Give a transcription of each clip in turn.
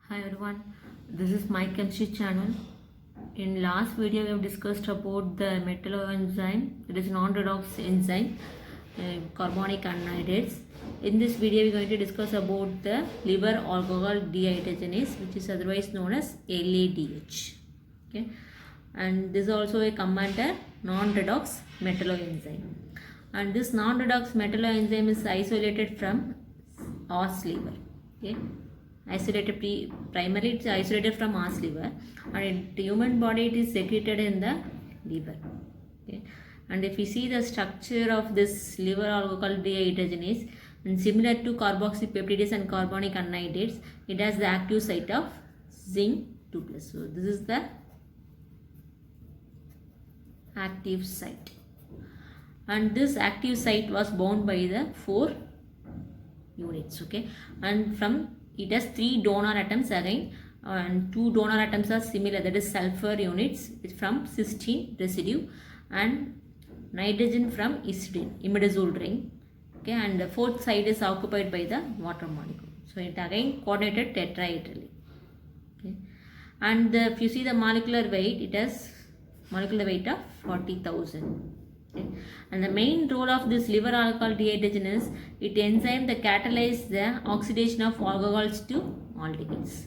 Hi everyone, this is my chemistry channel. In last video we have discussed about the metalloenzyme, that is non-redox enzyme, carbonic anhydrase. In this video we are going to discuss about the liver alcohol dehydrogenase, which is otherwise known as LADH. Okay, and this is also a commander non-redox metalloenzyme. And this non-redox metalloenzyme is isolated from os liver. Okay, primarily it's isolated from os liver, and in the human body it is secreted in the liver. Okay, and if you see the structure of this liver alcohol dehydrogenase, and similar to carboxypeptidase and carbonic anhydrase, it has the active site of zinc 2+. So this is the active site, and this active site was bound by the 4 units. Okay, and from it has 3 donor atoms again, and 2 donor atoms are similar, that is sulfur units from cysteine residue, and nitrogen from imidazole ring. Okay, and the 4th side is occupied by the water molecule. So it again coordinated tetrahedrally. Okay, and if you see the molecular weight, it has molecular weight of 40,000. Okay. And the main role of this liver alcohol dehydrogenase, it enzyme that catalyze the oxidation of alcohols to aldehydes.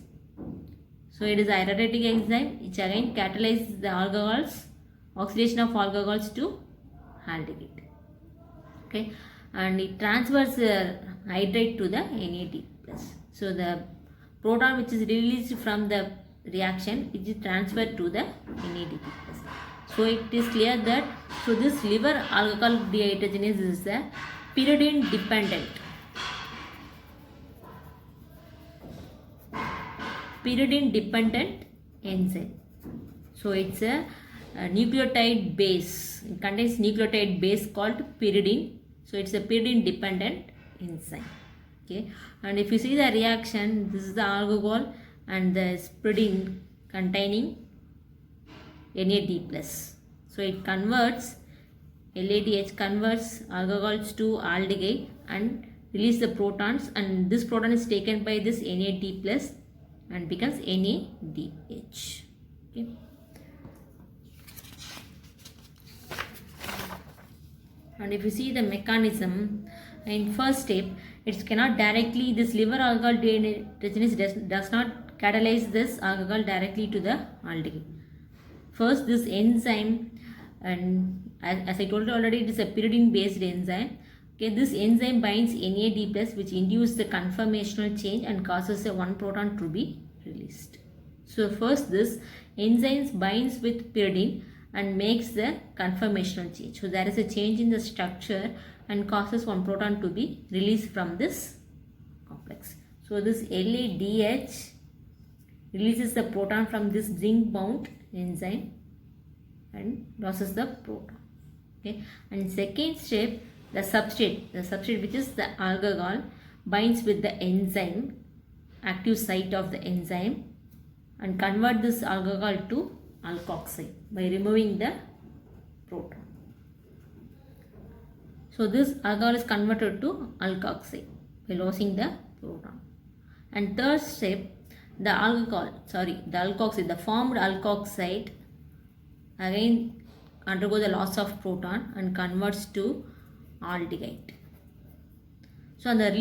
So it is a iodatic enzyme which again catalyzes the alcohols, oxidation of alcohols to aldehyde. Okay, and it transfers hydrate to the NAD+. So the proton which is released from the reaction, it is transferred to the NAD+. So it is clear that this liver alcohol dehydrogenase is a pyridine dependent enzyme. So it's a nucleotide base. It contains nucleotide base called pyridine. So it's a pyridine dependent enzyme. Okay, and if you see the reaction, this is the alcohol and the pyridine containing NAD+. So it converts, LADH converts alcohols to aldehyde and release the protons, and this proton is taken by this NAD+ and becomes NADH. Okay. And if you see the mechanism, in first step, it cannot directly, this liver alcohol dehydrogenase does not catalyze this alcohol directly to the aldehyde. First, this enzyme, and as I told you already, it is a pyridine based enzyme. Okay, this enzyme binds NAD+, which induces the conformational change and causes a 1 proton to be released. So first, this enzyme binds with pyridine and makes the conformational change. So there is a change in the structure and causes 1 proton to be released from this complex. So this LADH releases the proton from this zinc bound enzyme and loses the proton. Okay, and second step, the substrate which is the alcohol binds with the enzyme, active site of the enzyme, and convert this alcohol to alkoxide by removing the proton. So this alcohol is converted to alkoxide by losing the proton. And third step, the alkoxide, the formed alkoxide again undergo the loss of proton and converts to aldehyde. So the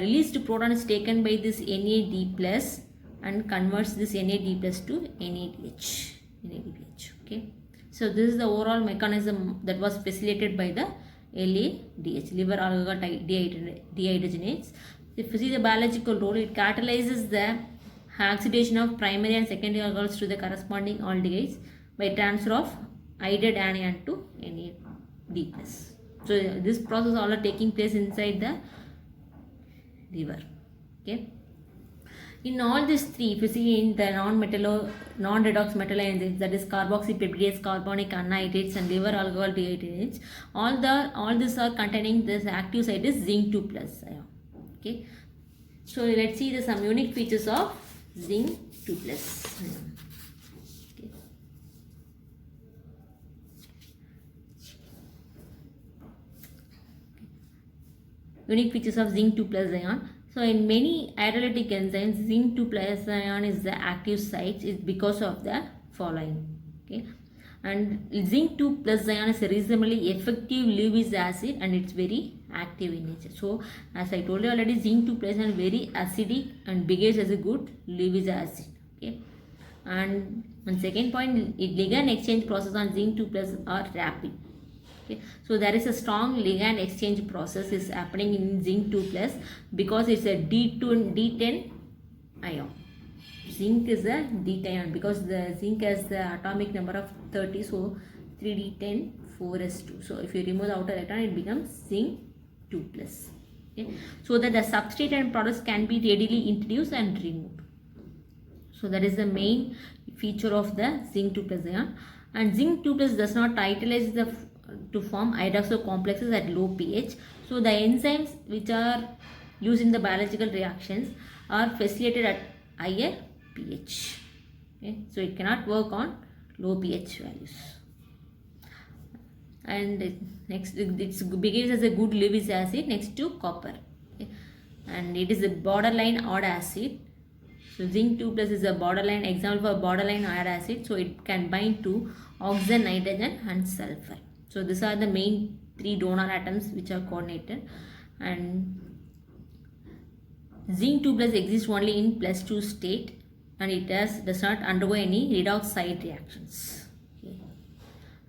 released proton is taken by this NAD+ and converts this NAD+ to NADH. Okay, so this is the overall mechanism that was facilitated by the LADH, liver alcohol dehydrogenase. If you see the biological role, it catalyzes the oxidation of primary and secondary alcohols to the corresponding aldehydes by transfer of iodide anion to NAD+. So this process all are taking place inside the liver. Okay. In all these three, if you see in the non-redox metalloenzymes, that is carboxypeptidase, carbonic anhydrase, and liver alcohol dehydrogenase, all these are containing this active site is zinc 2+ ion. Okay. So let's see some unique features of zinc 2+ ion. Okay. Unique features of zinc 2+ ion. So in many hydrolytic enzymes, zinc 2 plus ion is the active site is because of the following. Okay, and zinc 2 plus ion is a reasonably effective Lewis acid and it's very active in nature. So as I told you already, zinc 2 plus ion is very acidic and behaves as a good Lewis acid. Okay, and on second point, ligand exchange process on zinc 2 plus are rapid. Okay, so there is a strong ligand exchange process is happening in zinc 2 plus because it's a D10 ion. Zinc is a D10 ion because the zinc has the atomic number of 30, so 3D10 4s2. So if you remove the outer electron, it becomes zinc 2 plus. Okay, so that the substrate and products can be readily introduced and removed. So that is the main feature of the zinc 2 plus ion. And zinc 2 plus does not titleize to form hydroxyl complexes at low pH. So the enzymes which are used in the biological reactions are facilitated at higher pH. Okay, so it cannot work on low pH values. And next, it behaves as a good Lewis acid next to copper. Okay, and it is a borderline odd acid. So zinc 2 plus is a borderline example for borderline odd acid. So it can bind to oxygen, nitrogen and sulfur. So these are the main 3 donor atoms which are coordinated. And zinc 2 plus exists only in +2 state and it does not undergo any redox side reactions. Okay.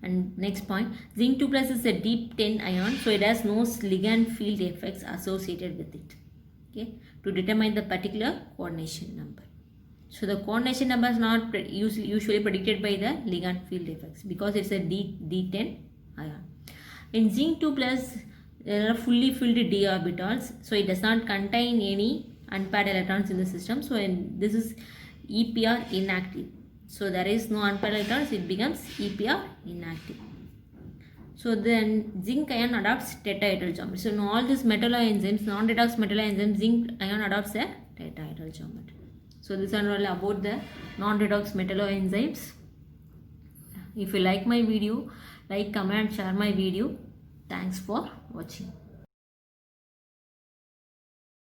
And next point, zinc 2 plus is a deep 10 ion, so it has no ligand field effects associated with it. Okay, to determine the particular coordination number. So the coordination number is not usually predicted by the ligand field effects because it's a D10 ion. In zinc 2 plus, there are fully filled d orbitals, so it does not contain any unpaired electrons in the system. So this is EPR inactive. So there is no unpaired electrons, it becomes EPR inactive. So then zinc ion adopts tetrahedral geometry. So in all these metalloenzymes, non-redox metalloenzymes, zinc ion adopts a tetrahedral geometry. So this is all about the non-redox metalloenzymes. If you like my video, like, comment, share my video. Thanks for watching.